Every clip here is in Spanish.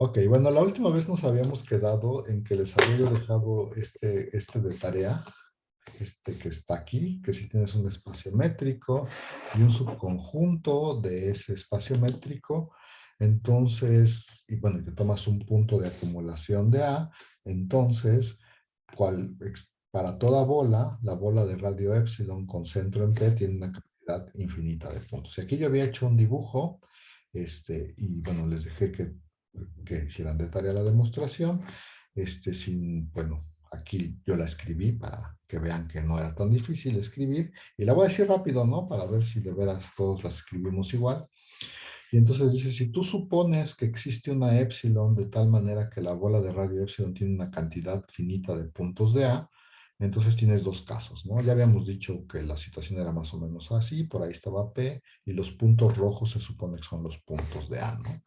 Ok, bueno, la última vez nos habíamos quedado en que les había yo dejado este de tarea, este que está aquí, que si tienes un espacio métrico y un subconjunto de ese espacio métrico, entonces, y bueno, y te tomas un punto de acumulación de A, entonces, para toda bola, la bola de radio epsilon con centro en P tiene una cantidad infinita de puntos. Y aquí yo había hecho un dibujo, y bueno, les dejé que hicieran de tarea la demostración, bueno, aquí yo la escribí para que vean que no era tan difícil escribir, y la voy a decir rápido, ¿no? Para ver si de veras todos las escribimos igual. Y entonces dice, si tú supones que existe una epsilon de tal manera que la bola de radio epsilon tiene una cantidad finita de puntos de A, entonces tienes dos casos, ¿no? Ya habíamos dicho que la situación era más o menos así, por ahí estaba P, y los puntos rojos se supone que son los puntos de A, ¿no?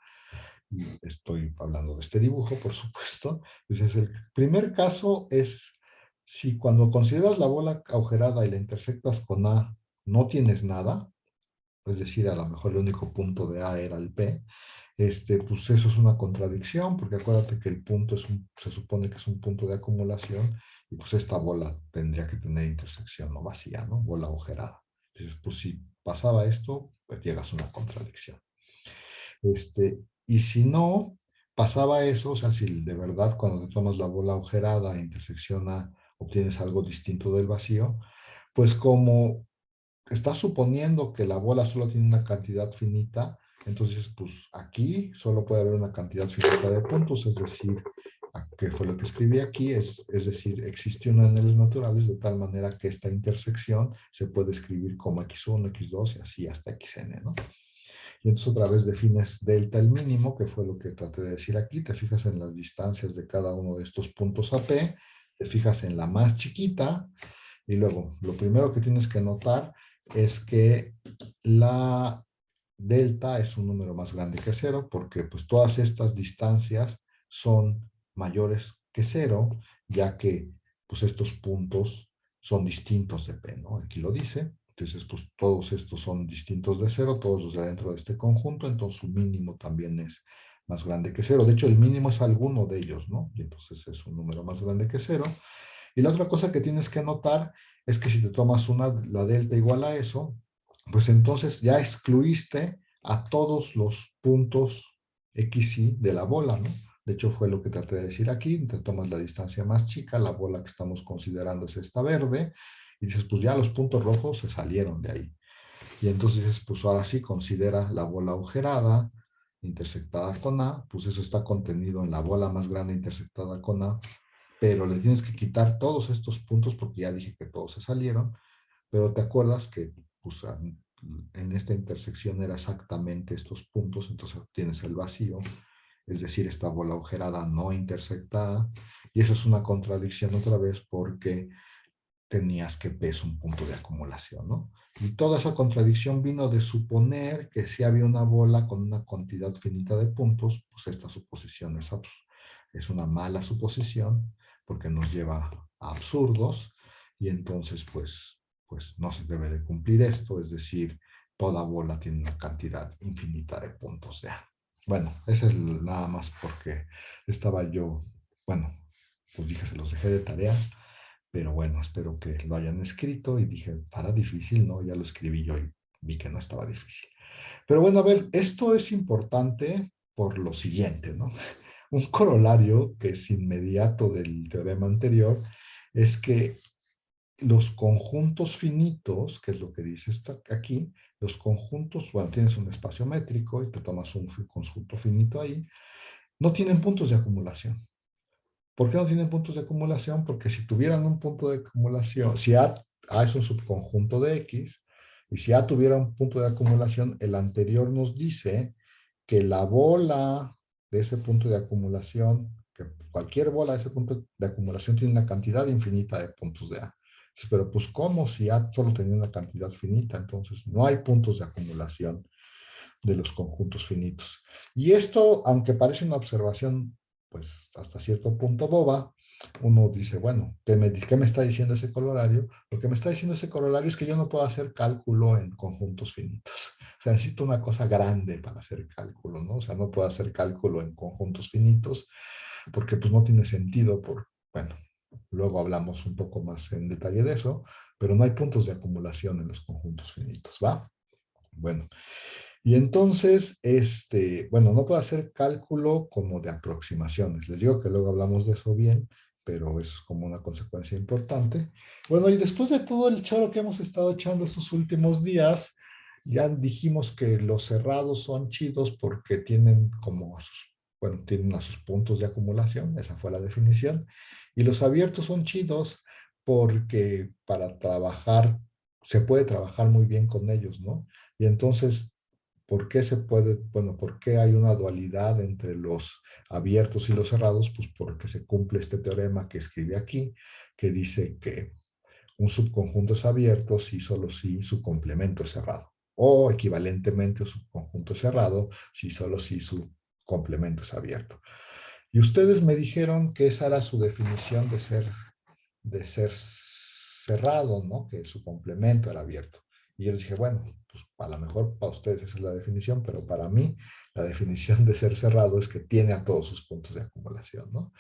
Y estoy hablando de este dibujo, por supuesto. Entonces, el primer caso es si cuando consideras la bola agujerada y la intersectas con A, no tienes nada, es decir, a lo mejor el único punto de A era el P, pues eso es una contradicción, porque acuérdate que el punto se supone que es un punto de acumulación, y pues esta bola tendría que tener intersección no vacía, ¿no? Bola agujerada. Entonces, pues si pasaba esto, pues llegas a una contradicción. Y si no pasaba eso, o sea, si de verdad cuando te tomas la bola agujerada intersecciona, obtienes algo distinto del vacío, pues como estás suponiendo que la bola solo tiene una cantidad finita, entonces pues aquí solo puede haber una cantidad finita de puntos, es decir, que fue lo que escribí aquí, es decir, existe una anhelos naturales de tal manera que esta intersección se puede escribir como x1, x2 y así hasta xn, ¿no? Y entonces otra vez defines delta el mínimo, que fue lo que traté de decir aquí, te fijas en las distancias de cada uno de estos puntos AP, te fijas en la más chiquita, y luego lo primero que tienes que notar es que la delta es un número más grande que cero, porque pues todas estas distancias son mayores que cero, ya que pues estos puntos son distintos de P, ¿no? Aquí lo dice. Entonces, pues todos estos son distintos de cero, todos los de dentro de este conjunto, entonces su mínimo también es más grande que cero. De hecho, el mínimo es alguno de ellos, ¿no? Y entonces es un número más grande que cero. Y la otra cosa que tienes que notar es que si te tomas la delta igual a eso, pues entonces ya excluiste a todos los puntos x y de la bola, ¿no? De hecho, fue lo que traté de decir aquí. Te tomas la distancia más chica, la bola que estamos considerando es esta verde, y dices, pues ya los puntos rojos se salieron de ahí. Y entonces dices, pues ahora sí considera la bola agujerada intersectada con A, pues eso está contenido en la bola más grande intersectada con A, pero le tienes que quitar todos estos puntos porque ya dije que todos se salieron, pero te acuerdas que pues, en esta intersección era exactamente estos puntos, entonces obtienes el vacío, es decir, esta bola agujerada no intersectada, y eso es una contradicción otra vez porque tenías que P es un punto de acumulación, ¿no? Y toda esa contradicción vino de suponer que si había una bola con una cantidad finita de puntos, pues esta suposición es una mala suposición porque nos lleva a absurdos, y entonces pues no se debe de cumplir esto, es decir, toda bola tiene una cantidad infinita de puntos de A. Bueno, eso es nada más porque estaba yo, bueno, pues dije, se los dejé de tarea, pero bueno, espero que lo hayan escrito, y dije, para difícil, ¿no? Ya lo escribí yo y vi que no estaba difícil. Pero bueno, a ver, esto es importante por lo siguiente, ¿no? Un corolario que es inmediato del teorema anterior es que los conjuntos finitos, que es lo que dice aquí, los conjuntos, bueno, tienes un espacio métrico y te tomas un conjunto finito ahí, no tienen puntos de acumulación. ¿Por qué no tienen puntos de acumulación? Porque si tuvieran un punto de acumulación, si A es un subconjunto de X, y si A tuviera un punto de acumulación, el anterior nos dice que la bola de ese punto de acumulación, que cualquier bola de ese punto de acumulación tiene una cantidad infinita de puntos de A. Pero pues ¿cómo si A solo tenía una cantidad finita? Entonces no hay puntos de acumulación de los conjuntos finitos. Y esto, aunque parece una observación, pues hasta cierto punto boba, uno dice, bueno, ¿qué me está diciendo ese corolario? Lo que me está diciendo ese corolario es que yo no puedo hacer cálculo en conjuntos finitos. sea, necesito una cosa grande para hacer cálculo, ¿no? O sea, no puedo hacer cálculo en conjuntos finitos porque pues no tiene sentido bueno, luego hablamos un poco más en detalle de eso, pero no hay puntos de acumulación en los conjuntos finitos, ¿va? Bueno, y entonces, bueno, no puedo hacer cálculo como de aproximaciones. Les digo que luego hablamos de eso bien, pero eso es como una consecuencia importante. Bueno, y después de todo el choro que hemos estado echando estos últimos días, ya dijimos que los cerrados son chidos porque tienen como, bueno, tienen a sus puntos de acumulación, esa fue la definición, y los abiertos son chidos porque para trabajar, se puede trabajar muy bien con ellos, ¿no? Y entonces, ¿por qué se puede, bueno, por qué hay una dualidad entre los abiertos y los cerrados? Pues porque se cumple este teorema que escribe aquí, que dice que un subconjunto es abierto si solo si su complemento es cerrado. O equivalentemente un subconjunto es cerrado si solo si su complemento es abierto. Y ustedes me dijeron que esa era su definición de ser cerrado, ¿no? Que su complemento era abierto. Y yo dije, bueno, pues a lo mejor para ustedes esa es la definición, pero para mí la definición de ser cerrado es que tiene a todos sus puntos de acumulación, ¿no?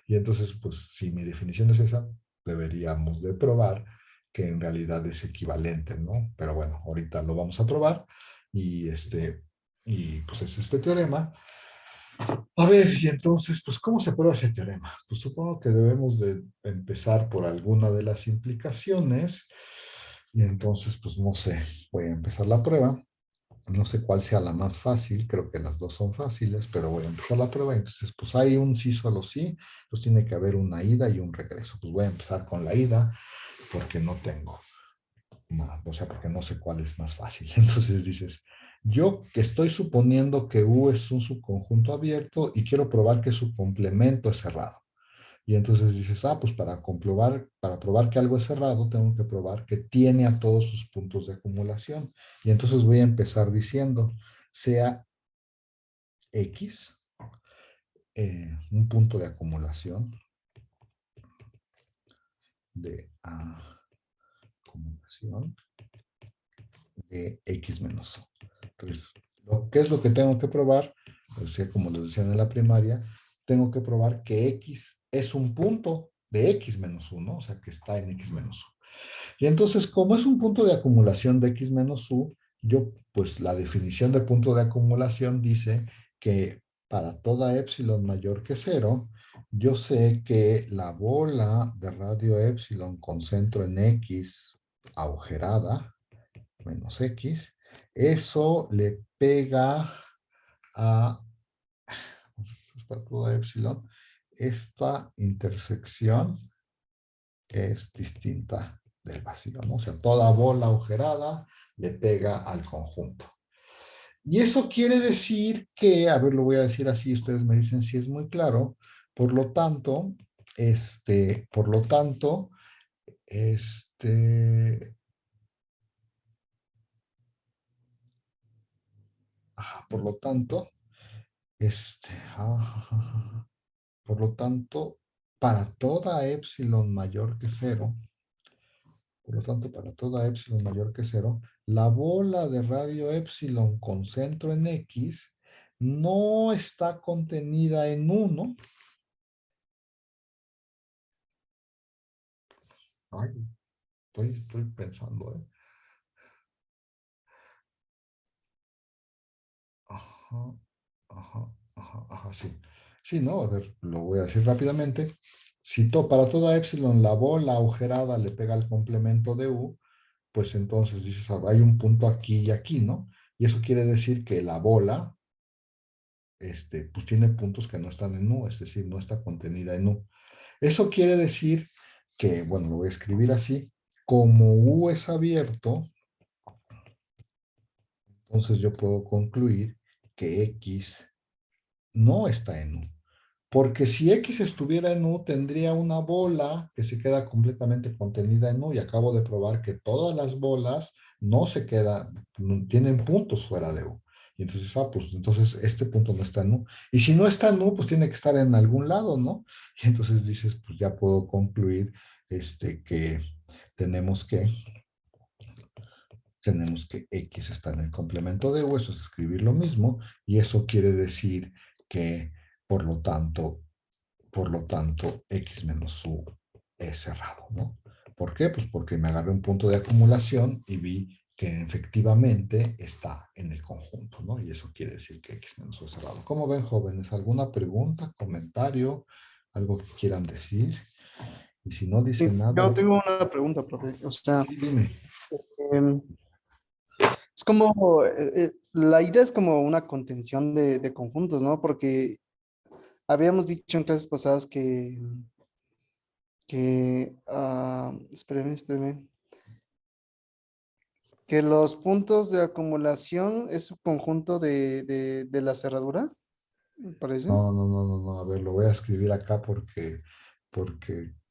Y entonces, pues si mi definición es esa, deberíamos de probar que en realidad es equivalente, ¿no? Pero bueno, ahorita lo vamos a probar y y pues es este teorema. A ver, y entonces, pues, ¿cómo se prueba ese teorema? Pues supongo que debemos de empezar por alguna de las implicaciones y entonces, pues, no sé, voy a empezar la prueba. No sé cuál sea la más fácil, creo que las dos son fáciles, pero voy a empezar la prueba. Entonces, pues hay un sí, solo sí, pues tiene que haber una ida y un regreso. Pues voy a empezar con la ida porque no tengo o sea, porque no sé cuál es más fácil. Entonces dices, yo que estoy suponiendo que U es un subconjunto abierto y quiero probar que su complemento es cerrado. Y entonces dices, pues para probar que algo es cerrado, tengo que probar que tiene a todos sus puntos de acumulación. Y entonces voy a empezar diciendo, sea X un punto de acumulación de acumulación de X menos O. Entonces, ¿qué es lo que tengo que probar? O sea, como les decía en la primaria, tengo que probar que X es un punto de X menos 1, o sea, que está en X menos 1. Y entonces, como es un punto de acumulación de X menos U, pues la definición de punto de acumulación dice que para toda epsilon mayor que cero, yo sé que la bola de radio epsilon con centro en X agujerada, menos X, eso le pega a para toda epsilon. Esta intersección es distinta del vacío, ¿no? O sea, toda bola agujerada le pega al conjunto. Y eso quiere decir que, a ver, lo voy a decir así, ustedes me dicen si es muy claro, por lo tanto, por lo tanto, por lo tanto, este, por lo tanto, para toda epsilon mayor que cero, por lo tanto, para toda epsilon mayor que cero, la bola de radio epsilon con centro en X no está contenida en 1. Ay, estoy pensando, ¿eh? Ajá, sí. Sí, no, a ver, lo voy a decir rápidamente. Si para toda epsilon la bola agujerada le pega al complemento de U, pues entonces dices, hay un punto aquí y aquí, ¿no? Y eso quiere decir que la bola, pues tiene puntos que no están en U, es decir, no está contenida en U. Eso quiere decir que, bueno, lo voy a escribir así, como U es abierto, entonces yo puedo concluir que X no está en U. Porque si X estuviera en U, tendría una bola que se queda completamente contenida en U y acabo de probar que todas las bolas no se quedan, tienen puntos fuera de U. Y entonces, pues entonces este punto no está en U. Y si no está en U, pues tiene que estar en algún lado, ¿no? Y entonces dices, pues ya puedo concluir que tenemos que tenemos que X está en el complemento de U, eso es escribir lo mismo, y eso quiere decir que, por lo tanto, X menos U es cerrado, ¿no? ¿Por qué? Pues porque me agarré un punto de acumulación y vi que efectivamente está en el conjunto, ¿no? Y eso quiere decir que X menos U es cerrado. ¿Cómo ven, jóvenes? ¿Alguna pregunta, comentario, algo que quieran decir? Y si no Sí, dicen nada, yo tengo una pregunta, profe. O sea, sí, dime. em, es como, la idea es como una contención de conjuntos, ¿no? Porque habíamos dicho en clases pasadas espéreme, que los puntos de acumulación es un conjunto de la cerradura, me parece. No, no, no, no, no. A ver, lo voy a escribir acá porque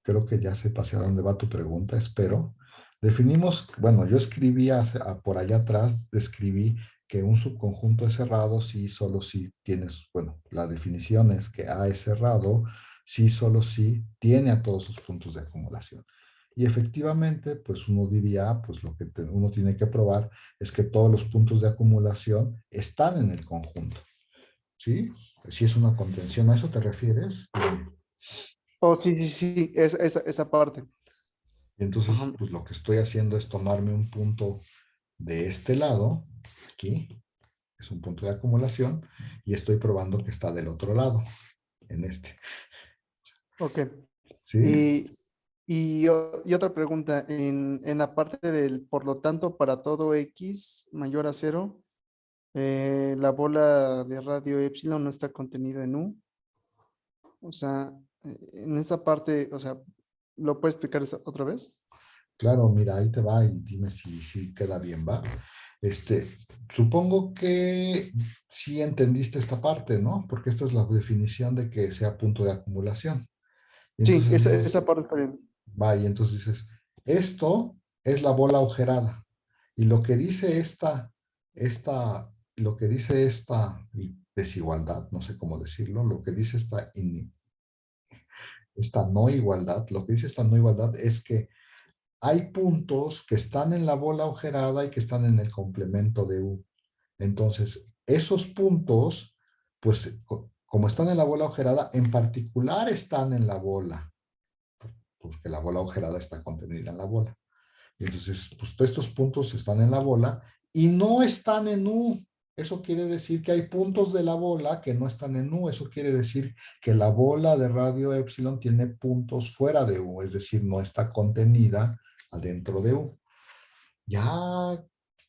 creo que ya sé hacia dónde va tu pregunta, espero. Definimos, bueno, yo escribí por allá atrás, describí que un subconjunto es cerrado si solo si tienes, bueno, la definición es que A es cerrado si solo si tiene a todos sus puntos de acumulación. Y efectivamente, pues uno diría, pues lo que uno tiene que probar es que todos los puntos de acumulación están en el conjunto. ¿Sí? Si es una contención, ¿a eso te refieres? Oh, sí, sí, sí, esa parte. Y entonces, Ajá. pues lo que estoy haciendo es tomarme un punto de este lado, aquí, es un punto de acumulación, y estoy probando que está del otro lado, en este. Ok. ¿Sí? Y, y otra pregunta, en la parte del, por lo tanto, para todo X mayor a cero, la bola de radio epsilon no está contenido en U. O sea, en esa parte, o sea, ¿lo puedes explicar otra vez? Claro, mira, ahí te va y dime si queda bien, ¿va? Este, supongo que sí entendiste esta parte, ¿no? Porque esta es la definición de que sea punto de acumulación. Y Sí, entonces dices, esa parte está bien. va, y entonces dices, esto es la bola agujerada. Y lo que dice lo que dice esta desigualdad, no sé cómo decirlo, lo que dice esta no igualdad, lo que dice esta no igualdad es que hay puntos que están en la bola agujerada y que están en el complemento de U. Entonces, esos puntos, pues como están en la bola agujerada, en particular están en la bola, porque la bola agujerada está contenida en la bola. Entonces, pues todos estos puntos están en la bola y no están en U. Eso quiere decir que hay puntos de la bola que no están en U. Eso quiere decir que la bola de radio epsilon tiene puntos fuera de U, es decir, no está contenida adentro de U. ¿Ya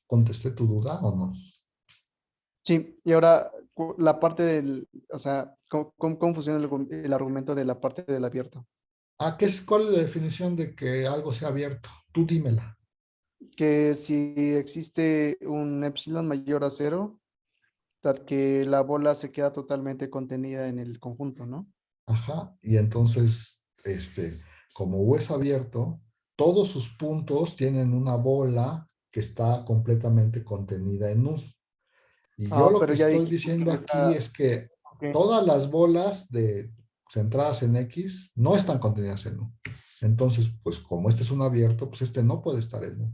contesté tu duda o no? Sí, y ahora la parte del, o sea, ¿cómo funciona el argumento de la parte del abierto? ¿Cuál es la definición de que algo sea abierto? Tú dímela. Que si existe un epsilon mayor a cero, tal que la bola se queda totalmente contenida en el conjunto, ¿no? Ajá, y entonces, como U es abierto, todos sus puntos tienen una bola que está completamente contenida en U. Y yo Ah, lo que pero ya estoy dijimos que diciendo no aquí está, es que ok. todas las bolas centradas en X no están contenidas en U. Entonces, pues como este es un abierto, pues este no puede estar en U.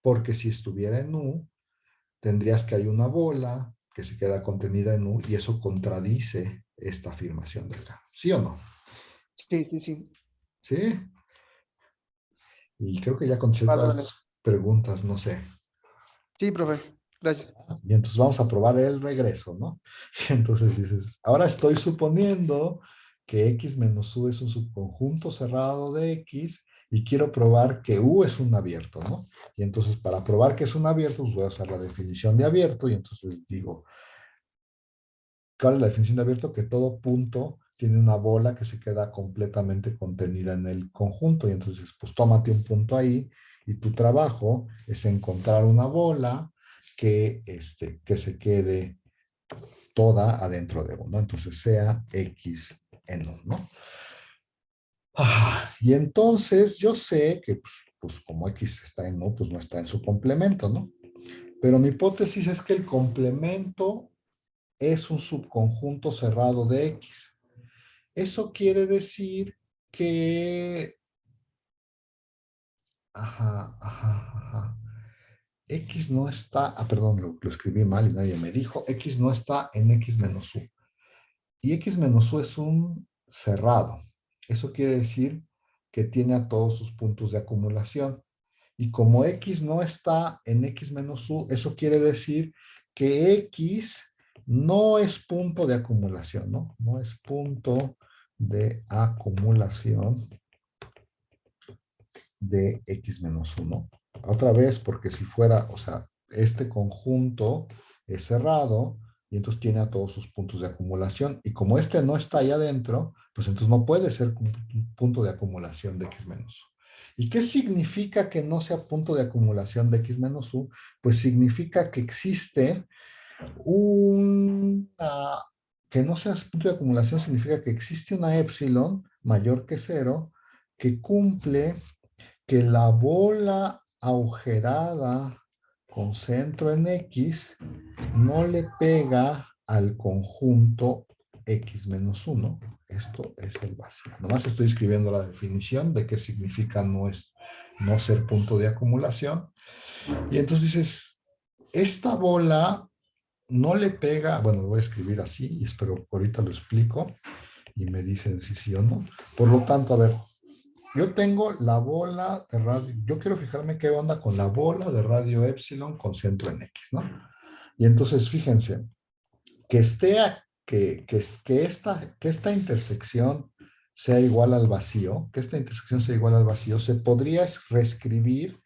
Porque si estuviera en U, tendrías que hay una bola que se queda contenida en U y eso contradice esta afirmación de acá. ¿Sí o no? Sí, sí, sí. ¿Sí? Y creo que ya contesté Vale, todas vale. tus preguntas, no sé. Sí, profe. Gracias. Y entonces vamos a probar el regreso, ¿no? Y entonces dices, ahora estoy suponiendo que X menos U es un subconjunto cerrado de X y quiero probar que U es un abierto, ¿no? Y entonces para probar que es un abierto, pues voy a usar la definición de abierto y entonces digo, ¿cuál es la definición de abierto? Que todo punto tiene una bola que se queda completamente contenida en el conjunto y entonces pues tómate un punto ahí y tu trabajo es encontrar una bola que se quede toda adentro de uno, entonces sea X en uno. Y entonces yo sé que pues, como X está en U, pues no está en su complemento, ¿no? Pero mi hipótesis es que el complemento es un subconjunto cerrado de X. Eso quiere decir que... Ajá, ajá, ajá. X no está, perdón, lo escribí mal y nadie me dijo, X no está en X menos U. Y X menos U es un cerrado. Eso quiere decir que tiene a todos sus puntos de acumulación. Y como X no está en X menos U, eso quiere decir que X no es punto de acumulación, ¿no? No es punto de acumulación de X menos 1. Otra vez, porque si fuera, o sea, este conjunto es cerrado y entonces tiene a todos sus puntos de acumulación. Y como este no está ahí adentro, pues entonces no puede ser un punto de acumulación de X menos U. ¿Y qué significa que no sea punto de acumulación de X menos U? Pues significa que existe una, que no sea punto de acumulación significa que existe una epsilon mayor que cero que cumple que la bola agujerada con centro en X no le pega al conjunto X menos 1. Esto es el vacío. Nomás estoy escribiendo la definición de qué significa no ser punto de acumulación. Y entonces dices, esta bola no le pega, bueno, lo voy a escribir así y espero que ahorita lo explico y me dicen si sí o no. Por lo tanto, a ver, yo tengo la bola de radio, yo quiero fijarme qué onda con la bola de radio epsilon con centro en X, ¿no? Y entonces fíjense, que esté, que esta intersección sea igual al vacío, que esta intersección sea igual al vacío, se podría reescribir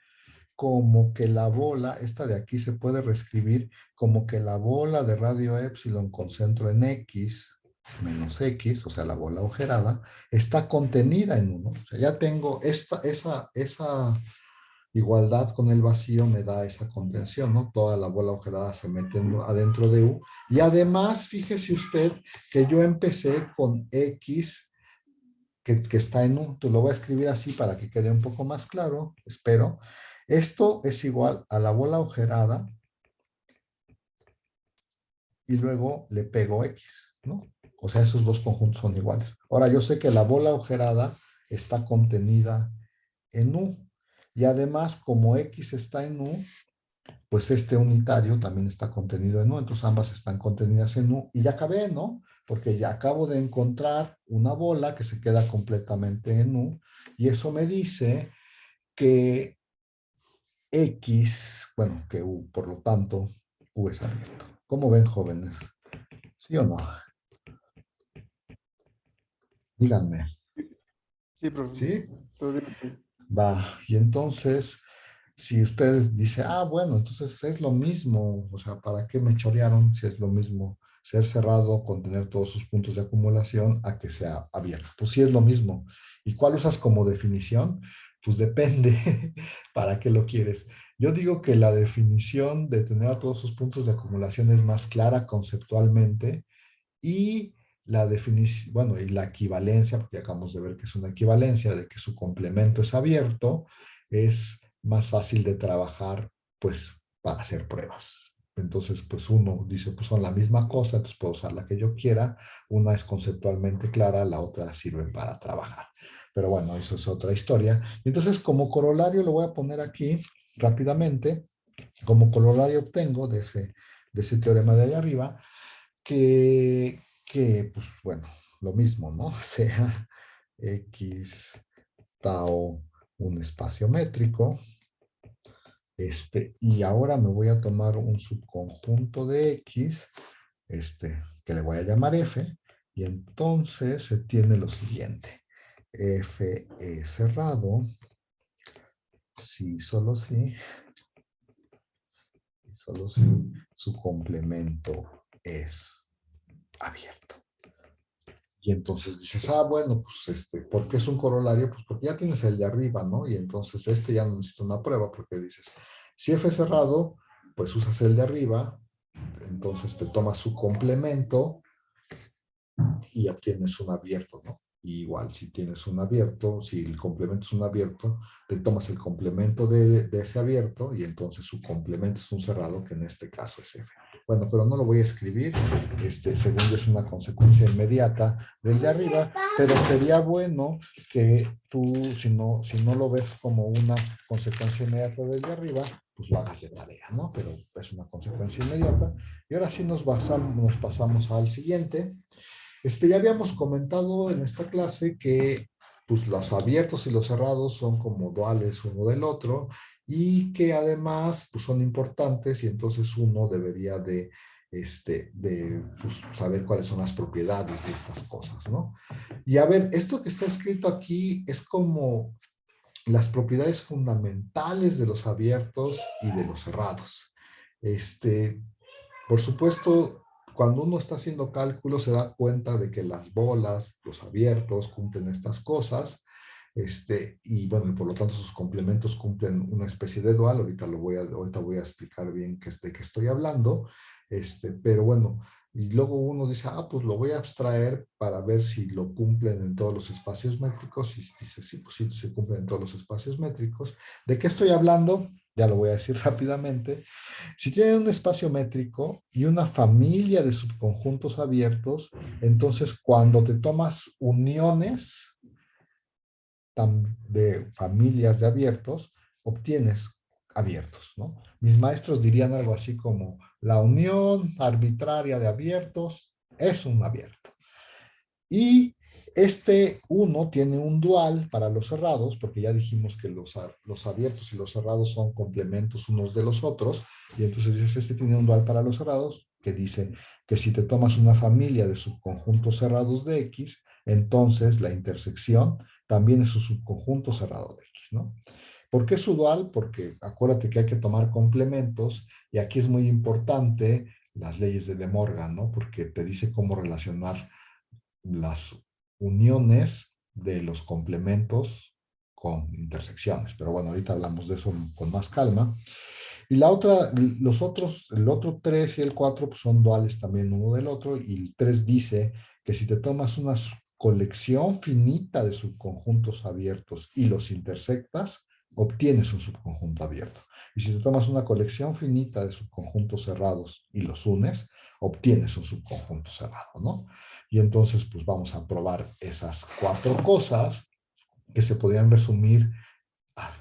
como que la bola, esta de aquí se puede reescribir como que la bola de radio epsilon con centro en X menos X, o sea, la bola agujerada, está contenida en uno. O sea, ya tengo esa igualdad con el vacío me da esa contención, ¿no? Toda la bola agujerada se mete adentro de U. Y además, fíjese usted que yo empecé con X que está en U. Te lo voy a escribir así para que quede un poco más claro, espero. Esto es igual a la bola agujerada y luego le pego X, ¿no? O sea, esos dos conjuntos son iguales. Ahora, yo sé que la bola agujerada está contenida en U. Y además, como X está en U, pues este unitario también está contenido en U. Entonces, ambas están contenidas en U. Y ya acabé, ¿no? Porque ya acabo de encontrar una bola que se queda completamente en U. Y eso me dice que X, bueno, que U, por lo tanto, U es abierto. ¿Cómo ven, jóvenes? ¿Sí o no? Díganme. Sí, profe. ¿Sí? Todavía sí. Va. Y entonces, si ustedes dicen, bueno, entonces es lo mismo, o sea, ¿para qué me chorearon si es lo mismo ser cerrado, contener todos sus puntos de acumulación, a que sea abierto? Pues sí es lo mismo. ¿Y cuál usas como definición? Pues depende para qué lo quieres. Yo digo que la definición de tener a todos sus puntos de acumulación es más clara conceptualmente y la definición, bueno, y la equivalencia, porque acabamos de ver que es una equivalencia de que su complemento es abierto, es más fácil de trabajar, pues, para hacer pruebas. Entonces, pues uno dice, pues son la misma cosa, entonces puedo usar la que yo quiera. Una es conceptualmente clara, la otra sirve para trabajar. Pero bueno, eso es otra historia. Entonces, como corolario, lo voy a poner aquí rápidamente. Como corolario obtengo de ese teorema de allá arriba, pues bueno, lo mismo, ¿no? Sea X tau un espacio métrico. Y ahora me voy a tomar un subconjunto de X, que le voy a llamar F, y entonces se tiene lo siguiente. F es cerrado, sí, solo sí, y solo sí, su complemento es abierto. Y entonces dices, bueno, pues ¿por qué es un corolario? Pues porque ya tienes el de arriba, ¿no? Y entonces ya no necesita una prueba porque dices, si F es cerrado, pues usas el de arriba, entonces te tomas su complemento y obtienes un abierto, ¿no? Y igual, si tienes un abierto, si el complemento es un abierto, te tomas el complemento de ese abierto y entonces su complemento es un cerrado, que en este caso es F. Bueno, pero no lo voy a escribir, según yo es una consecuencia inmediata del de arriba, pero sería bueno que tú, si no lo ves como una consecuencia inmediata del de arriba, pues lo hagas de tarea, ¿no? Pero es una consecuencia inmediata. Y ahora sí nos pasamos al siguiente. Ya habíamos comentado en esta clase que pues, los abiertos y los cerrados son como duales uno del otro y que además pues, son importantes y entonces uno debería de pues, saber cuáles son las propiedades de estas cosas, ¿no? Y a ver, esto que está escrito aquí es como las propiedades fundamentales de los abiertos y de los cerrados. Por supuesto, cuando uno está haciendo cálculos se da cuenta de que las bolas, los abiertos cumplen estas cosas, y bueno, por lo tanto sus complementos cumplen una especie de dual. Ahorita voy a explicar bien de qué estoy hablando, pero bueno, y luego uno dice, pues lo voy a abstraer para ver si lo cumplen en todos los espacios métricos, y dice, sí, pues sí, se cumplen en todos los espacios métricos. ¿De qué estoy hablando? Ya lo voy a decir rápidamente. Si tienen un espacio métrico y una familia de subconjuntos abiertos, entonces cuando te tomas uniones de familias de abiertos, obtienes abiertos, ¿no? Mis maestros dirían algo así como la unión arbitraria de abiertos es un abierto. Y este 1 tiene un dual para los cerrados, porque ya dijimos que los abiertos y los cerrados son complementos unos de los otros, y entonces dices, este tiene un dual para los cerrados, que dice que si te tomas una familia de subconjuntos cerrados de X, entonces la intersección también es un subconjunto cerrado de X, ¿no? ¿Por qué su dual? Porque acuérdate que hay que tomar complementos, y aquí es muy importante las leyes de De Morgan, ¿no? Porque te dice cómo relacionar las uniones de los complementos con intersecciones. Pero bueno, ahorita hablamos de eso con más calma. Y la otra, el otro 3 y el 4 pues son duales también uno del otro, y el 3 dice que si te tomas una colección finita de subconjuntos abiertos y los intersectas, obtienes un subconjunto abierto. Y si te tomas una colección finita de subconjuntos cerrados y los unes, obtienes un subconjunto cerrado, ¿no? Y entonces, pues vamos a probar esas 4 cosas que se podrían resumir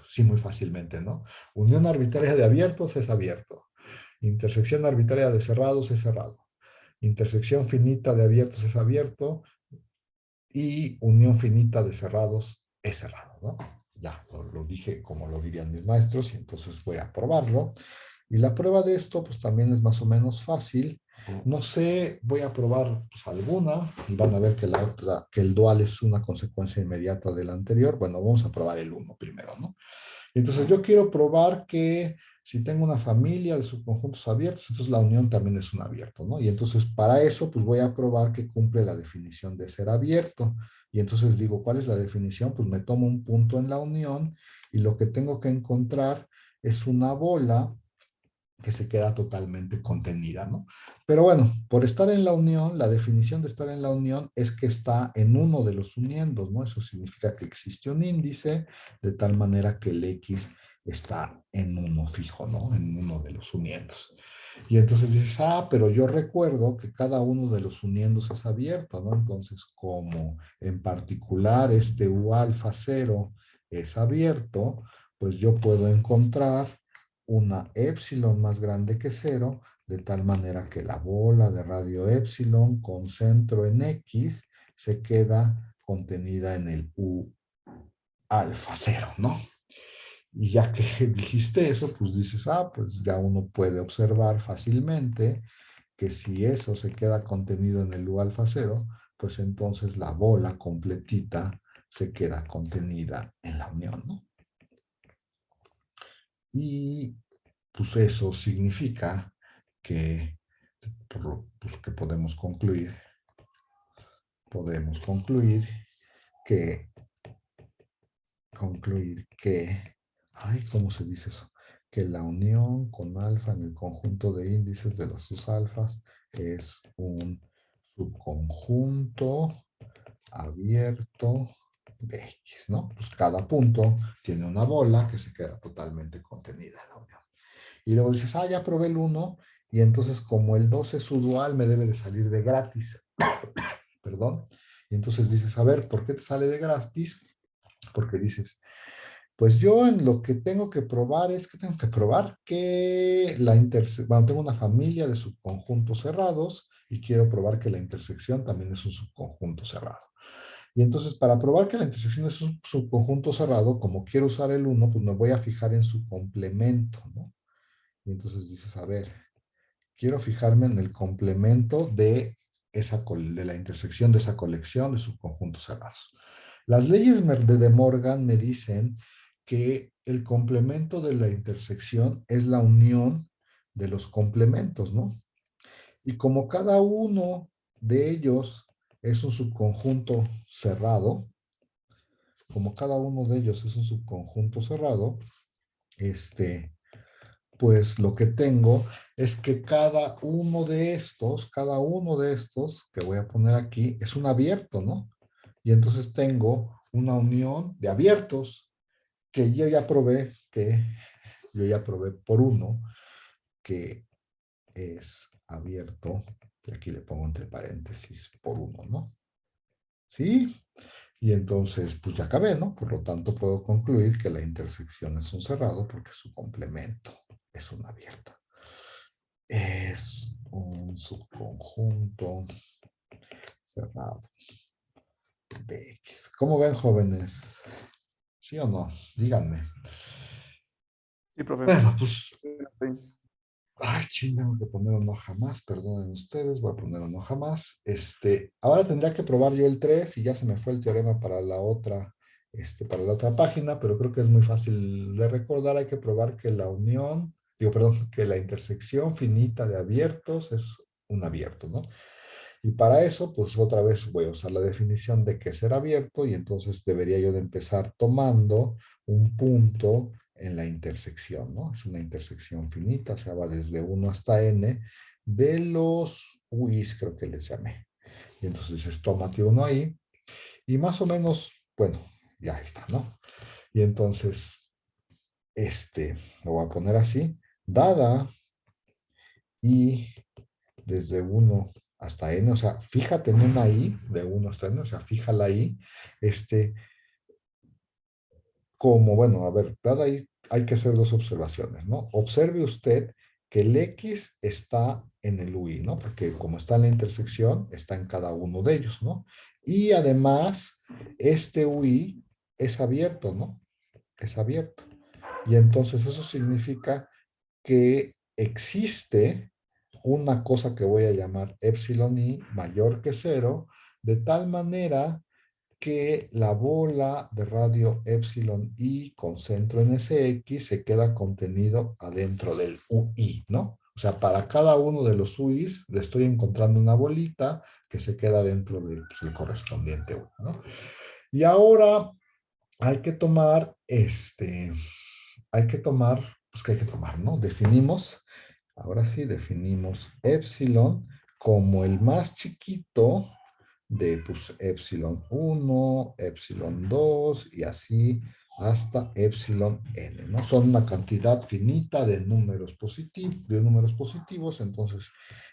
sí muy fácilmente, ¿no? Unión arbitraria de abiertos es abierto. Intersección arbitraria de cerrados es cerrado. Intersección finita de abiertos es abierto. Y unión finita de cerrados es cerrado, ¿no? Ya, lo dije como lo dirían mis maestros, y entonces voy a probarlo. Y la prueba de esto, pues también es más o menos fácil. No sé, voy a probar pues, alguna, y van a ver que la otra, que el dual es una consecuencia inmediata del anterior. Bueno, vamos a probar el 1 primero, ¿no? Entonces yo quiero probar que si tengo una familia de subconjuntos abiertos, entonces la unión también es un abierto, ¿no? Y entonces para eso, pues voy a probar que cumple la definición de ser abierto. Y entonces digo, ¿cuál es la definición? Pues me tomo un punto en la unión, y lo que tengo que encontrar es una bola que se queda totalmente contenida, ¿no? Pero bueno, por estar en la unión, la definición de estar en la unión es que está en uno de los uniendos, ¿no? Eso significa que existe un índice de tal manera que el X está en uno fijo, ¿no? En uno de los uniendos. Y entonces dices, pero yo recuerdo que cada uno de los uniendos es abierto, ¿no? Entonces, como en particular este U alfa 0 es abierto, pues yo puedo encontrar una épsilon más grande que 0, de tal manera que la bola de radio épsilon con centro en X se queda contenida en el U alfa 0, ¿no? Y ya que dijiste eso, pues dices, pues ya uno puede observar fácilmente que si eso se queda contenido en el U alfa 0, pues entonces la bola completita se queda contenida en la unión, ¿no? Y pues eso significa que, pues, que podemos concluir que, ¿cómo se dice eso? Que la unión con alfa en el conjunto de índices de los sus alfas es un subconjunto abierto de X, ¿no? Pues cada punto tiene una bola que se queda totalmente contenida en la unión. Y luego dices, ya probé el 1, y entonces como el 2 es su dual, me debe de salir de gratis. Perdón. Y entonces dices, a ver, ¿por qué te sale de gratis? Porque dices, Pues yo en lo que tengo que probar es que tengo que probar que la intersección, bueno, tengo una familia de subconjuntos cerrados y quiero probar que la intersección también es un subconjunto cerrado. Y entonces para probar que la intersección es un subconjunto cerrado, como quiero usar el uno, pues me voy a fijar en su complemento, ¿no? Y entonces dices, a ver, quiero fijarme en el complemento de, de la intersección de esa colección de subconjuntos cerrados. Las leyes de Morgan me dicen que el complemento de la intersección es la unión de los complementos, ¿no? Y como cada uno de ellos es un subconjunto cerrado, como cada uno de ellos es un subconjunto cerrado, pues lo que tengo es que cada uno de estos que voy a poner aquí es un abierto, ¿no? Y entonces tengo una unión de abiertos que yo ya probé por uno, que es abierto, y aquí le pongo entre paréntesis por uno, ¿no? ¿Sí? Y entonces, pues ya acabé, ¿no? Por lo tanto, puedo concluir que la intersección es un cerrado porque su complemento es un abierto. Es un subconjunto cerrado de X. ¿Cómo ven, jóvenes? ¿Sí o no? Díganme. Sí, profe. Bueno, pues, Sí. ay, ching, tengo que poner un no jamás, perdonen ustedes, voy a poner un no jamás. Ahora tendría que probar yo el 3 y ya se me fue el teorema para la otra página, pero creo que es muy fácil de recordar. Hay que probar que la unión, digo, perdón, que la intersección finita de abiertos es un abierto, ¿no? Y para eso, pues otra vez voy a usar la definición de que ser abierto y entonces debería yo de empezar tomando un punto en la intersección, ¿no? Es una intersección finita, o sea, va desde 1 hasta n de los uis, creo que les llamé. Y entonces dices, tómate uno ahí y más o menos, bueno, ya está, ¿no? Y entonces, lo voy a poner así, dada y desde 1 hasta n, o sea, fíjate en una i de 1 hasta n, o sea, fíjala ahí, como, bueno, a ver, dada ahí hay que hacer dos observaciones, ¿no? Observe usted que el x está en el UI, ¿no? Porque como está en la intersección, está en cada uno de ellos, ¿no? Y además, este UI es abierto, ¿no? Es abierto. Y entonces eso significa que existe una cosa que voy a llamar epsilon i mayor que cero, de tal manera que la bola de radio epsilon i con centro en SX se queda contenido adentro del UI, ¿no? O sea, para cada uno de los UIs le estoy encontrando una bolita que se queda dentro del pues, correspondiente UI, ¿no? Y ahora hay que tomar, pues que hay que tomar, ¿no? Ahora sí, definimos epsilon como el más chiquito de pues epsilon 1, epsilon 2 y así hasta epsilon n, ¿no? Son una cantidad finita de números positivos, entonces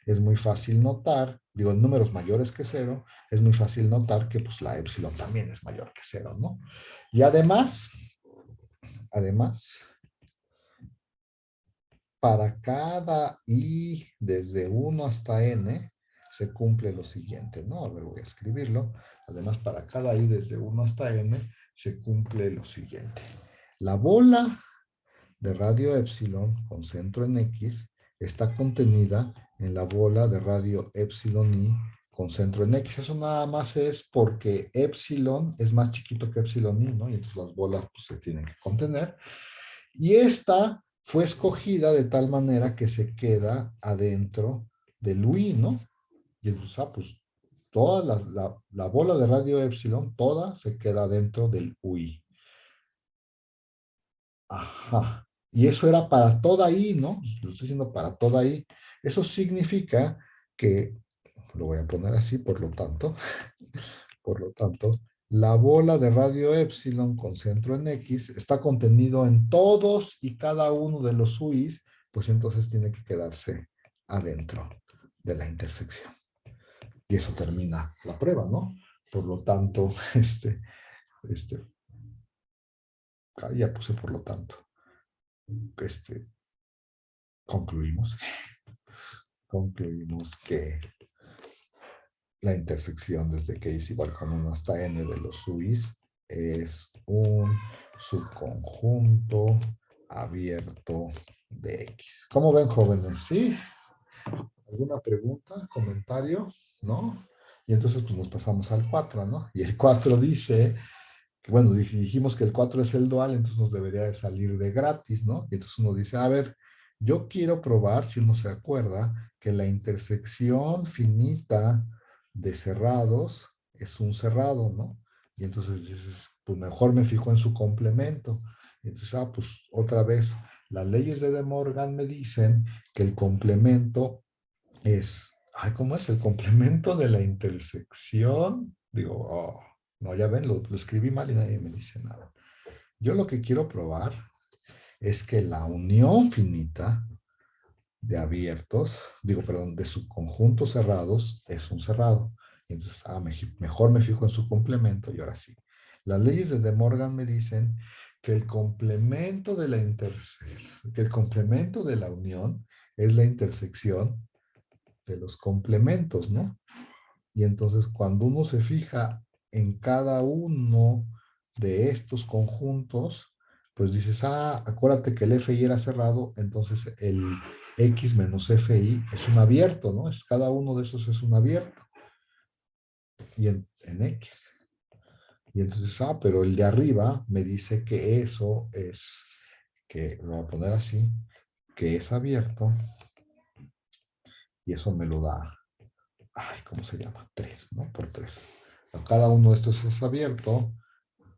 es muy fácil notar, digo, en números mayores que cero, es muy fácil notar que pues la epsilon también es mayor que cero, ¿no? Y además, para cada i desde 1 hasta n, se cumple lo siguiente, ¿no? A ver, voy a escribirlo. Además, para cada i desde 1 hasta n, se cumple lo siguiente. La bola de radio epsilon con centro en x está contenida en la bola de radio epsilon i con centro en x. Eso nada más es porque epsilon es más chiquito que epsilon i, ¿no? Y entonces las bolas pues, se tienen que contener. Y esta fue escogida de tal manera que se queda adentro del UI, ¿no? Y entonces, pues toda la bola de radio epsilon, toda se queda dentro del UI. Ajá. Y eso era para toda I, ¿no? Lo estoy diciendo para toda I. Eso significa que, lo voy a poner así, por lo tanto, la bola de radio epsilon con centro en X está contenido en todos y cada uno de los UIs, pues entonces tiene que quedarse adentro de la intersección. Y eso termina la prueba, ¿no? Por lo tanto, este, Ya puse por lo tanto. Concluimos. Concluimos que la intersección desde que es igual con 1 hasta n de los UIs es un subconjunto abierto de X. ¿Cómo ven, jóvenes? ¿Sí? ¿Alguna pregunta, comentario? ¿No? Y entonces pues nos pasamos al 4, ¿no? Y el 4 dice, que, bueno, dijimos que el 4 es el dual, entonces nos debería de salir de gratis, ¿no? Y entonces uno dice, a ver, yo quiero probar, si uno se acuerda, que la intersección finita de cerrados es un cerrado, ¿no? Y entonces dices, pues mejor me fijo en su complemento. Y entonces, pues otra vez, las leyes de De Morgan me dicen que el complemento es, ¿cómo es? El complemento de la intersección. Digo, no, ya ven, lo escribí mal y nadie me dice nada. Yo lo que quiero probar es que la unión finita de abiertos, perdón, de subconjuntos cerrados es un cerrado. Entonces, mejor me fijo en su complemento y ahora sí. Las leyes de De Morgan me dicen que el complemento de la que el complemento de la unión es la intersección de los complementos, ¿no? Y entonces cuando uno se fija en cada uno de estos conjuntos, pues dices, acuérdate que el FI era cerrado, entonces el X menos FI es un abierto, ¿no? Cada uno de esos es un abierto. Y en X. Y entonces, pero el de arriba me dice que eso es, que lo voy a poner así, que es abierto, y eso me lo da, ¿cómo se llama? 3, ¿no? Por 3. Cada uno de estos es abierto,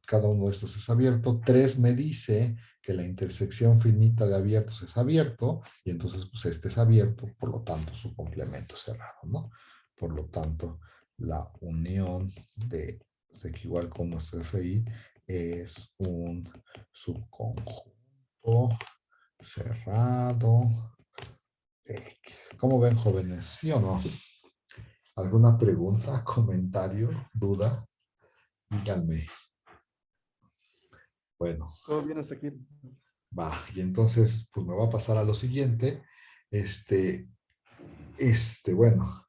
cada uno de estos es abierto. 3 me dice que la intersección finita de abiertos es abierto, y entonces pues este es abierto, por lo tanto su complemento es cerrado, ¿no? Por lo tanto, la unión de X igual con nuestro FI es un subconjunto cerrado de X. ¿Cómo ven, jóvenes? ¿Sí o no? ¿Alguna pregunta, comentario, duda? Díganme. Bueno, Todo bien hasta aquí. va. Y entonces, pues me va a pasar a lo siguiente. Bueno.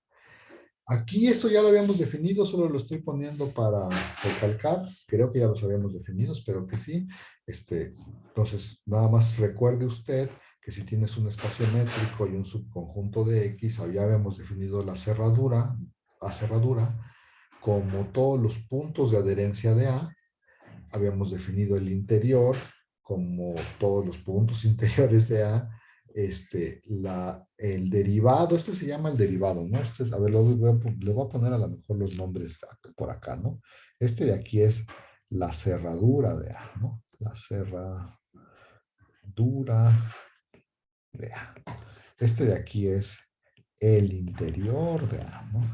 Aquí esto ya lo habíamos definido, solo lo estoy poniendo para recalcar. Creo que ya los habíamos definido, espero que sí. Entonces, nada más recuerde usted que si tienes un espacio métrico y un subconjunto de X, ya habíamos definido la cerradura, como todos los puntos de adherencia de A, habíamos definido el interior como todos los puntos interiores de A, el derivado, se llama el derivado, ¿no? A ver, le voy a poner a lo mejor los nombres por acá, ¿no? De aquí es la cerradura de A, ¿no? La cerradura de A. De aquí es el interior de A, ¿no?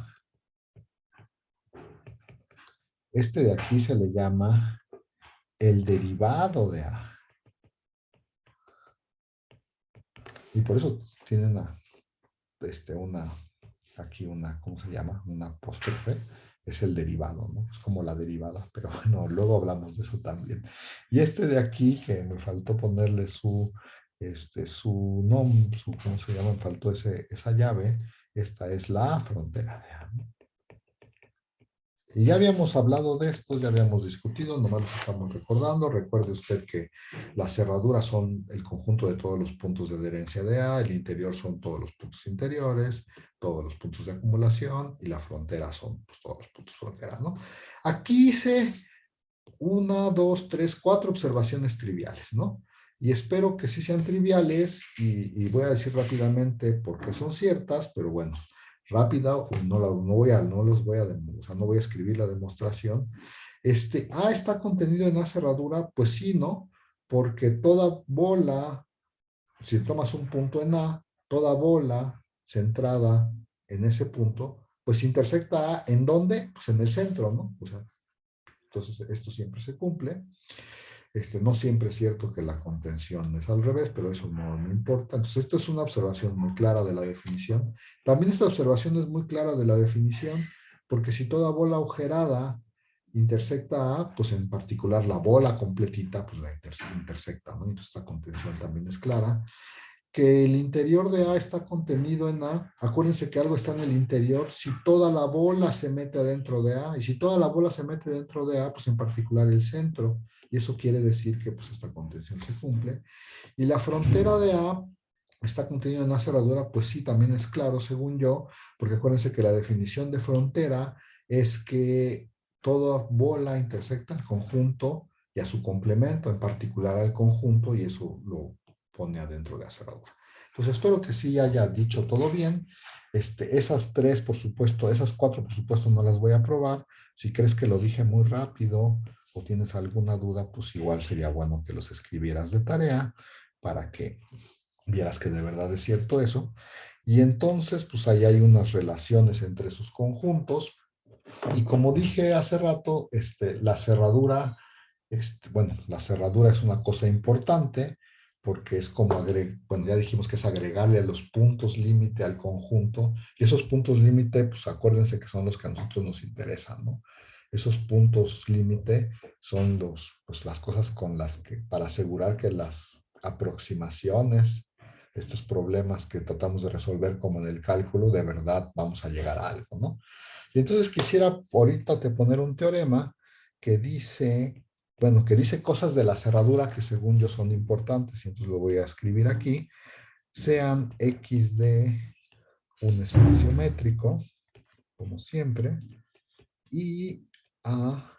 De aquí se le llama el derivado de A. Y por eso tiene aquí ¿cómo se llama? Una apóstrofe, es el derivado, ¿no? Es como la derivada, pero bueno, luego hablamos de eso también. Y de aquí, que me faltó ponerle su nombre, ¿cómo se llama? Me faltó esa llave, esta es la frontera de A, ¿no? Y ya habíamos hablado de esto, ya habíamos discutido, nomás lo estamos recordando. Recuerde usted que las cerraduras son el conjunto de todos los puntos de adherencia de A, el interior son todos los puntos interiores, todos los puntos de acumulación, y la frontera son pues, todos los puntos frontera, ¿no? Aquí hice 1, 2, 3, 4 observaciones triviales, ¿no? Y espero que sí sean triviales, y voy a decir rápidamente por qué son ciertas, pero bueno, rápida, no voy a escribir la demostración. ¿Está contenido en A cerradura? Pues sí, ¿no? Porque toda bola, si tomas un punto en A, toda bola centrada en ese punto, pues intersecta A, ¿en dónde? Pues en el centro, ¿no? O sea, entonces esto siempre se cumple. No siempre es cierto que la contención es al revés, pero eso no importa. Entonces, esta es una observación muy clara de la definición. También esta observación es muy clara de la definición, porque si toda bola agujerada intersecta A, pues en particular la bola completita, pues la intersecta, ¿no? Entonces esta contención también es clara. Que el interior de A está contenido en A, acuérdense que algo está en el interior, si toda la bola se mete adentro de A, y si toda la bola se mete dentro de A, pues en particular el centro, y eso quiere decir que pues esta contención se cumple. Y la frontera de A está contenida en una cerradura, pues sí, también es claro, según yo, porque acuérdense que la definición de frontera es que toda bola intersecta al conjunto y a su complemento, en particular al conjunto, y eso lo pone adentro de la cerradura. Entonces espero que sí haya dicho todo bien. Esas tres, por supuesto, esas cuatro, por supuesto, no las voy a probar. Si crees que lo dije muy rápido o tienes alguna duda, pues igual sería bueno que los escribieras de tarea para que vieras que de verdad es cierto eso. Y entonces, pues ahí hay unas relaciones entre sus conjuntos. Y como dije hace rato, la cerradura, bueno, la cerradura es una cosa importante porque es como bueno, ya dijimos que es agregarle a los puntos límite al conjunto. Y esos puntos límite, pues acuérdense que son los que a nosotros nos interesan, ¿no? Esos puntos límite son pues, las cosas con las que, para asegurar que las aproximaciones, estos problemas que tratamos de resolver como en el cálculo, de verdad vamos a llegar a algo, ¿no? Y entonces quisiera ahorita te poner un teorema que dice, bueno, que dice cosas de la cerradura que según yo son importantes, y entonces lo voy a escribir aquí, sean x de un espacio métrico, como siempre, y a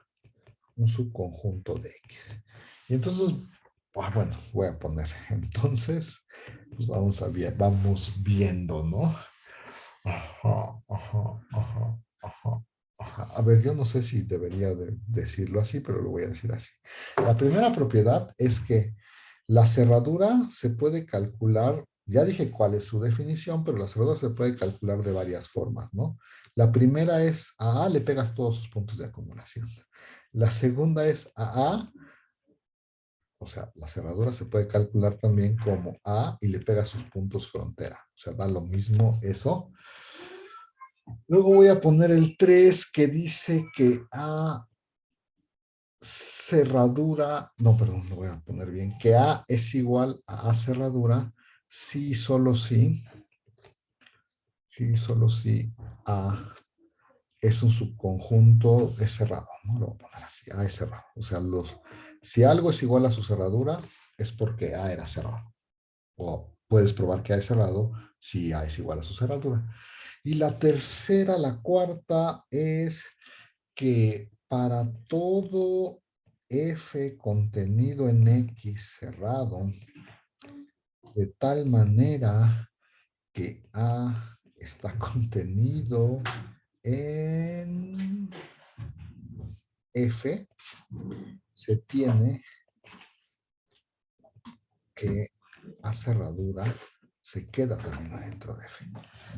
un subconjunto de x. Y entonces, bueno, voy a poner, entonces, pues vamos viendo, ¿no? Ajá, ajá, ajá, ajá, ajá. A ver, yo no sé si debería de decirlo así, pero lo voy a decir así. La primera propiedad es que la cerradura se puede calcular, ya dije cuál es su definición, pero la cerradura se puede calcular de varias formas, ¿no? La primera es a A le pegas todos sus puntos de acumulación. La segunda es a A, o sea, la cerradura se puede calcular también como A y le pega sus puntos frontera. O sea, da lo mismo eso. Luego voy a poner el 3 que dice que A cerradura, no, perdón, lo voy a poner bien, que A es igual a cerradura si solo si A es un subconjunto, es cerrado, ¿no? Lo voy a poner así, A es cerrado. O sea, si algo es igual a su cerradura, es porque A era cerrado. O puedes probar que A es cerrado si A es igual a su cerradura. Y la tercera, la cuarta, es que para todo f contenido en X cerrado, de tal manera que A está contenido en F, se tiene que A cerradura se queda también adentro de F.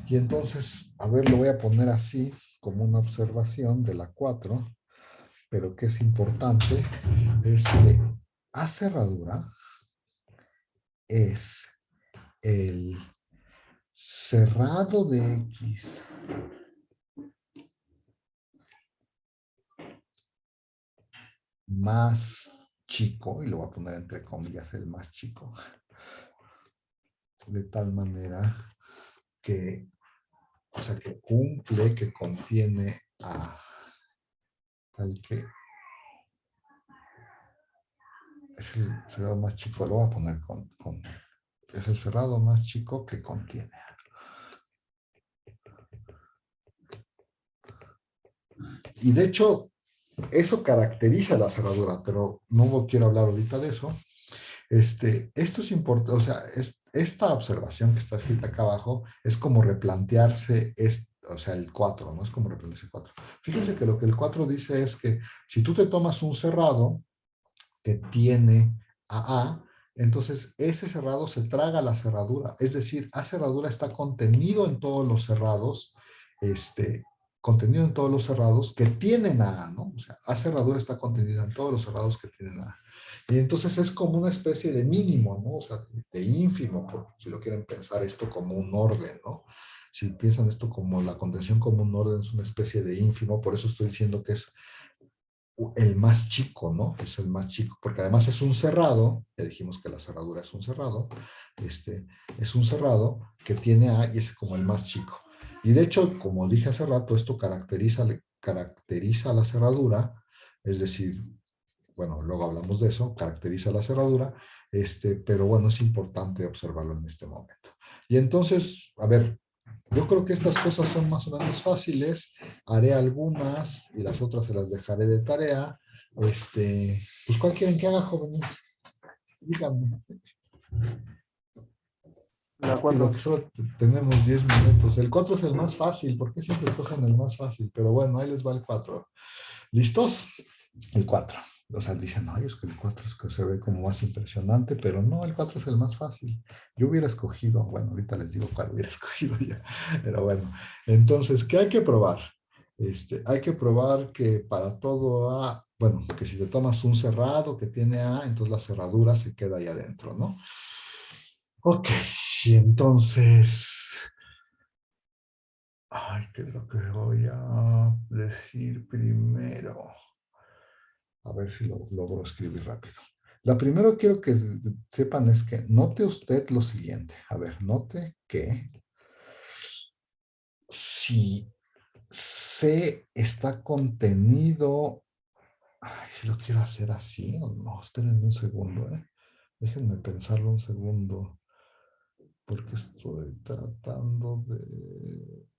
Y entonces, a ver, lo voy a poner así como una observación de la 4, pero que es importante, es que A cerradura es el cerrado de X más chico, y lo voy a poner entre comillas, el más chico, de tal manera que, o sea, que cumple, que contiene A, tal que es el cerrado más chico, lo voy a poner es el cerrado más chico que contiene A. Y de hecho, eso caracteriza la cerradura, pero no quiero hablar ahorita de eso. Esto es importante, o sea, esta observación que está escrita acá abajo es como replantearse, o sea, el 4, ¿no? Es como replantearse el 4. Fíjense que lo que el 4 dice es que si tú te tomas un cerrado que tiene a, entonces ese cerrado se traga la cerradura, es decir, A cerradura está contenido en todos los cerrados, este, contenido en todos los cerrados que tienen A, ¿no? O sea, A cerradura está contenida en todos los cerrados que tienen A. Y entonces es como una especie de mínimo, ¿no? O sea, de ínfimo, si lo quieren pensar esto como un orden, ¿no? Si piensan esto como la contención como un orden, es una especie de ínfimo, por eso estoy diciendo que es el más chico, ¿no? Es el más chico, porque además es un cerrado, ya dijimos que la cerradura es un cerrado, es un cerrado que tiene A y es como el más chico. Y de hecho, como dije hace rato, esto caracteriza la cerradura, es decir, bueno, luego hablamos de eso, caracteriza la cerradura, pero bueno, es importante observarlo en este momento. Y entonces, a ver, yo creo que estas cosas son más o menos fáciles, haré algunas y las otras se las dejaré de tarea. Pues, ¿cuál quieren que haga, jóvenes? Díganme. La Rápido, que 4. solo tenemos 10 minutos. El 4 es el más fácil, ¿por qué siempre escogen el más fácil? Pero bueno, ahí les va el 4. ¿Listos? El 4. O sea, dicen, no, es que el 4 es que se ve como más impresionante, pero no, el 4 es el más fácil. Yo hubiera escogido, bueno, ahorita les digo cuál hubiera escogido ya, pero bueno. Entonces, ¿qué hay que probar? Hay que probar que para todo A, bueno, que si te tomas un cerrado que tiene A, entonces la cerradura se queda ahí adentro, ¿no? Ok, y entonces, ay, ¿qué es lo que voy a decir primero? A ver si lo logro escribir rápido. La primero quiero que sepan es que note usted lo siguiente. A ver, note que si C está contenido, ay, si lo quiero hacer así o no, espérenme un segundo, ¿eh? Déjenme pensarlo un segundo, porque estoy tratando de...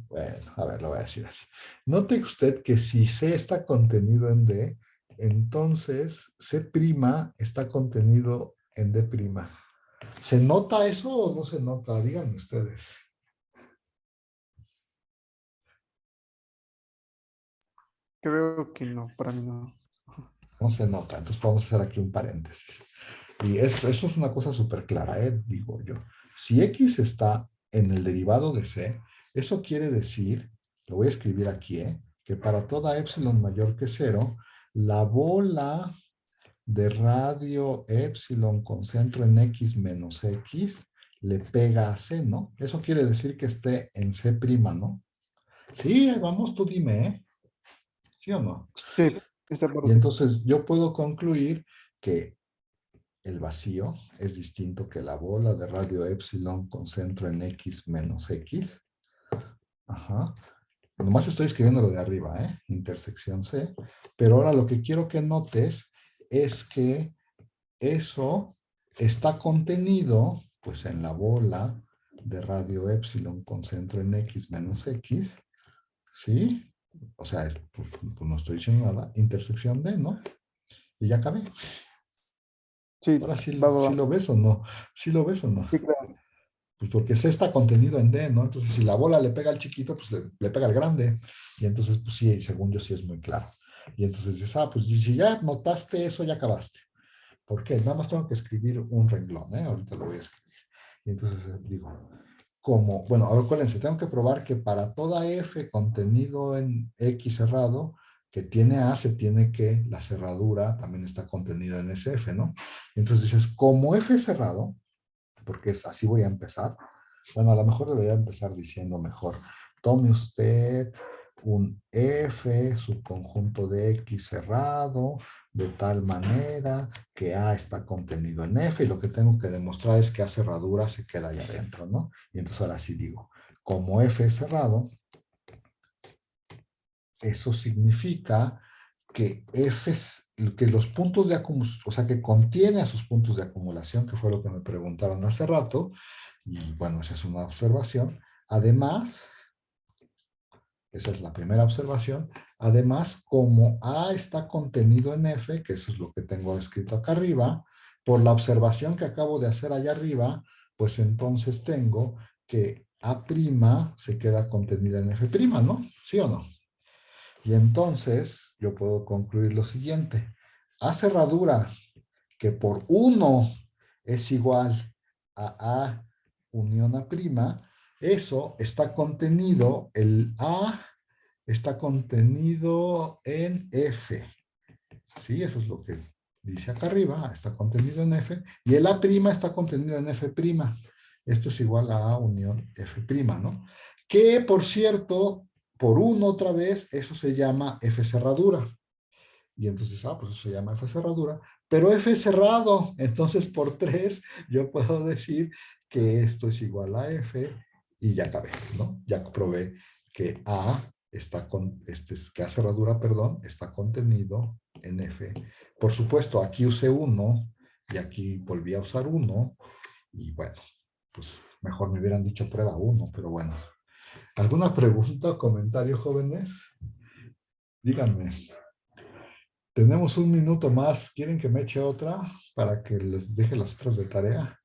Bueno, a ver, lo voy a decir así. Note usted que si C está contenido en D, entonces C' está contenido en D'. ¿Se nota eso o no se nota? Díganme ustedes. Creo que no, para mí no. No se nota. Entonces vamos a hacer aquí un paréntesis. Y eso es una cosa súper clara, digo yo. Si X está en el derivado de C, eso quiere decir, lo voy a escribir aquí, que para toda epsilon mayor que cero, la bola de radio epsilon con centro en X menos X le pega a C, ¿no? Eso quiere decir que esté en C', ¿no? Sí, vamos, tú dime, ¿sí o no? Sí, esa Y parte. entonces yo puedo concluir que el vacío es distinto que la bola de radio epsilon con centro en X menos X. Ajá. Nomás estoy escribiendo lo de arriba, intersección C. Pero ahora lo que quiero que notes es que eso está contenido pues en la bola de radio epsilon con centro en X menos X, ¿sí? O sea, pues no estoy diciendo nada, intersección D, ¿no? Y ya acabé. Sí, Ahora va, va, sí va. lo ves o no. ¿Sí lo ves o no? Sí, claro. Pues porque C está contenido en D, ¿no? Entonces, si la bola le pega al chiquito, pues le pega al grande. Y entonces, pues sí, según yo sí es muy claro. Y entonces dices, pues si ya notaste eso, ya acabaste. ¿Por qué? Nada más tengo que escribir un renglón, Ahorita lo voy a escribir. Y entonces digo, bueno, ahora acuérdense, tengo que probar que para toda F contenido en X cerrado, que tiene A, se tiene que la cerradura también está contenida en ese F, ¿no? Entonces dices, como F es cerrado, porque así voy a empezar. Bueno, a lo mejor debería empezar diciendo mejor, tome usted un F, subconjunto de X cerrado, de tal manera que A está contenido en F, y lo que tengo que demostrar es que A cerradura se queda ahí adentro, ¿no? Y entonces ahora sí digo, como F es cerrado, eso significa que F es, que los puntos de acumulación, o sea, que contiene a sus puntos de acumulación, que fue lo que me preguntaron hace rato, y bueno, esa es una observación. Además, esa es la primera observación. Además, como A está contenido en F, que eso es lo que tengo escrito acá arriba, por la observación que acabo de hacer allá arriba, pues entonces tengo que A' se queda contenida en F', ¿no? ¿Sí o no? Y entonces yo puedo concluir lo siguiente. A cerradura que por 1 es igual a unión A', eso está contenido, el A está contenido en F. ¿Sí? Eso es lo que dice acá arriba, está contenido en F, y el A' está contenido en F'. Esto es igual a unión F', ¿no? Que, por cierto, por uno otra vez, eso se llama F cerradura. Y entonces, pues eso se llama F cerradura, pero F cerrado. Entonces, por 3, yo puedo decir que esto es igual a F y ya acabé, ¿no? Ya probé que A está que A cerradura, perdón, está contenido en F. Por supuesto, aquí usé 1 y aquí volví a usar 1 y bueno, pues mejor me hubieran dicho prueba 1, pero bueno. ¿Alguna pregunta o comentario, jóvenes? Díganme. Tenemos un minuto más. ¿Quieren que me eche otra para que les deje las otras de tarea?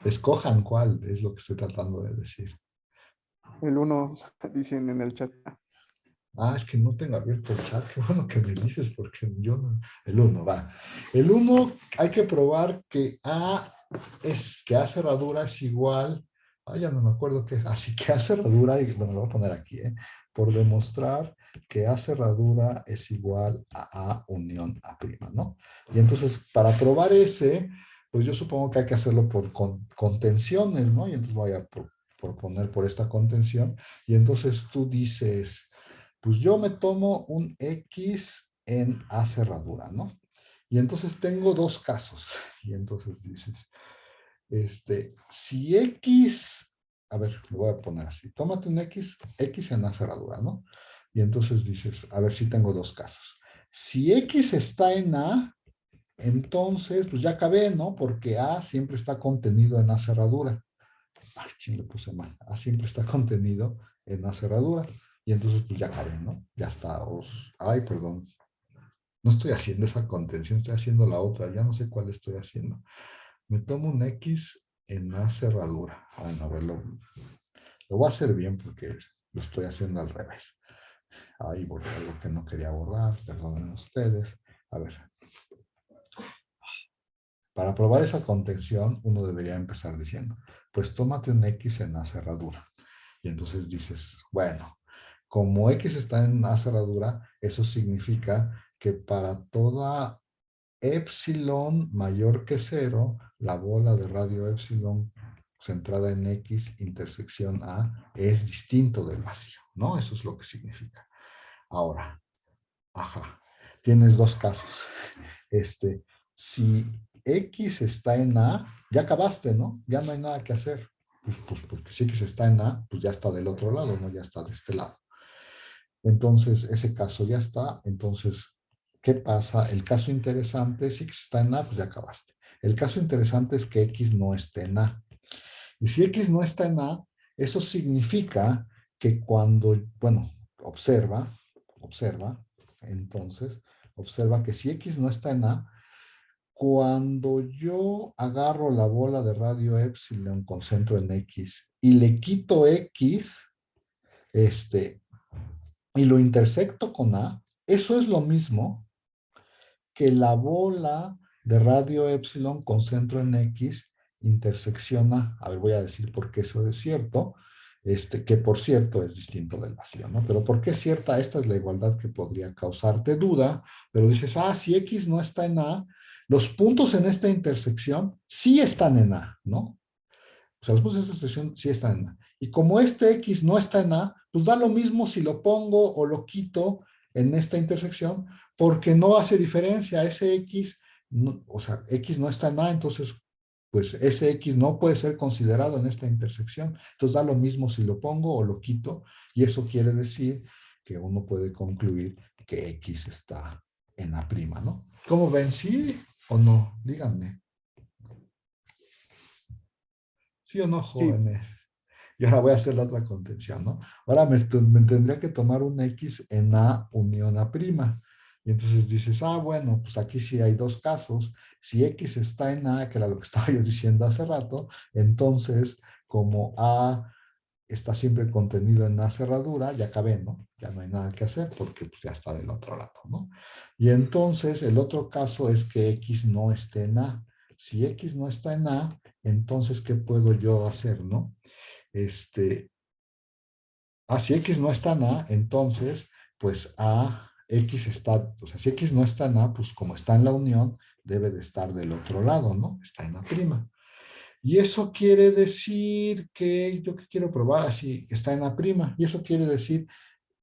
Escojan cuál, es lo que estoy tratando de decir. El uno, dicen en el chat. Es que no tengo abierto el chat. Qué bueno que me dices porque yo no. El 1, va. El 1 hay que probar que que A cerradura es igual. Ya no me acuerdo qué es. Así que A cerradura, y bueno, lo voy a poner aquí, por demostrar que A cerradura es igual a A unión A prima, ¿no? Y entonces, para probar ese, pues yo supongo que hay que hacerlo por contenciones, ¿no? Y entonces voy a poner por esta contención. Y entonces tú dices, pues yo me tomo un X en A cerradura, ¿no? Y entonces tengo dos casos. Y entonces dices, si X, a ver, lo voy a poner así, tómate un X en A cerradura, ¿no? Y entonces dices, a ver si tengo dos casos. Si X está en A, entonces, pues ya acabé, ¿no? Porque A siempre está contenido en A cerradura. Ay, ching, le puse mal. A siempre está contenido en la cerradura. Y entonces, pues ya acabé, ¿no? Ya está. Ay, perdón. No estoy haciendo esa contención, estoy haciendo la otra. Ya no sé cuál estoy haciendo. Me tomo un X en la cerradura. No, a ver, lo voy a hacer bien porque lo estoy haciendo al revés. Ahí borré algo que no quería borrar. Perdonen ustedes. A ver. Para probar esa contención, uno debería empezar diciendo, pues tómate un X en la cerradura. Y entonces dices, bueno, como X está en la cerradura, eso significa que para toda epsilon mayor que 0, la bola de radio epsilon centrada en X intersección A es distinto del vacío, ¿no? Eso es lo que significa. Ahora, tienes dos casos. Si X está en A, ya acabaste, ¿no? Ya no hay nada que hacer. Pues porque si X está en A, pues ya está del otro lado, ¿no? Ya está de este lado. Entonces, ese caso ya está. Entonces, ¿qué pasa? El caso interesante, si X está en A, pues ya acabaste. El caso interesante es que X no esté en A. Y si X no está en A, eso significa que cuando, bueno, entonces, observa que si X no está en A, cuando yo agarro la bola de radio epsilon con centro en X y le quito X, y lo intersecto con A, eso es lo mismo que la bola de radio epsilon con centro en X intersecciona, a ver, voy a decir por qué eso es cierto, que por cierto es distinto del vacío, ¿no? Pero ¿por qué es cierta? Esta es la igualdad que podría causarte duda, pero dices, si X no está en A, los puntos en esta intersección sí están en A, ¿no? O sea, los puntos de esta intersección sí están en A. Y como este X no está en A, pues da lo mismo si lo pongo o lo quito en esta intersección, porque no hace diferencia. Ese X, o sea, X no está en A, entonces, pues ese X no puede ser considerado en esta intersección. Entonces da lo mismo si lo pongo o lo quito, y eso quiere decir que uno puede concluir que X está en A', ¿no? ¿Cómo ven? ¿Sí o no? Díganme. ¿Sí o no, Sí, jóvenes? Y ahora voy a hacer la otra contención, ¿no? Ahora me tendría que tomar un X en A unión A'. Y entonces dices, bueno, pues aquí sí hay dos casos. Si X está en A, que era lo que estaba yo diciendo hace rato, entonces como A está siempre contenido en A cerradura, ya acabé, ¿no? Ya no hay nada que hacer porque pues, ya está del otro lado, ¿no? Y entonces el otro caso es que X no esté en A. Si X no está en A, entonces, ¿qué puedo yo hacer, no? Si X no está en A, entonces, pues X está, o sea, si X no está en A, pues como está en la unión, debe de estar del otro lado, ¿no? Está en A'. Y eso quiere decir que yo que quiero probar así, está en A', y eso quiere decir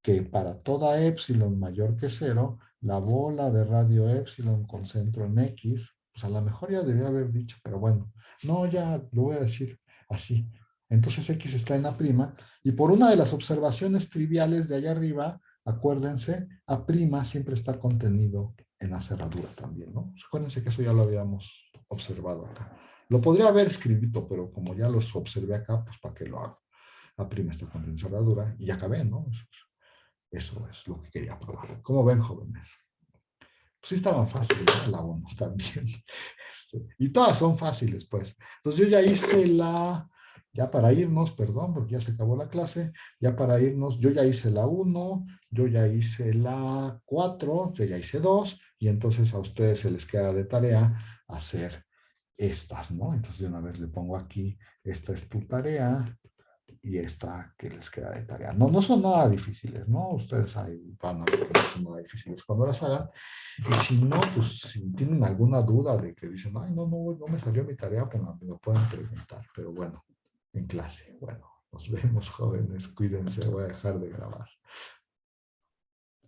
que para toda epsilon mayor que cero, la bola de radio epsilon con centro en X, pues a lo mejor ya debía haber dicho, pero bueno, no, ya lo voy a decir así. Entonces X está en A', y por una de las observaciones triviales de allá arriba, acuérdense, A' siempre está contenido en la cerradura también, ¿no? Acuérdense que eso ya lo habíamos observado acá. Lo podría haber escrito, pero como ya los observé acá, pues ¿para qué lo hago? A' está contenido en cerradura y acabé, ¿no? Eso es lo que quería probar. ¿Cómo ven, jóvenes? Pues sí estaban fáciles, ¿no? La 1 también. Y todas son fáciles, pues. Entonces yo ya hice ya para irnos, perdón, porque ya se acabó la clase, ya para irnos, yo ya hice la 1, yo ya hice la 4, yo ya hice 2, y entonces a ustedes se les queda de tarea hacer estas, ¿no? Entonces de una vez le pongo aquí, esta es tu tarea, y esta que les queda de tarea. No, no son nada difíciles, ¿no? Ustedes ahí van a ver que no son nada difíciles cuando las hagan. Y si no, pues si tienen alguna duda de que dicen, ay, no me salió mi tarea, pues me lo pueden preguntar. Pero bueno, en clase. Bueno, nos vemos, jóvenes. Cuídense, voy a dejar de grabar.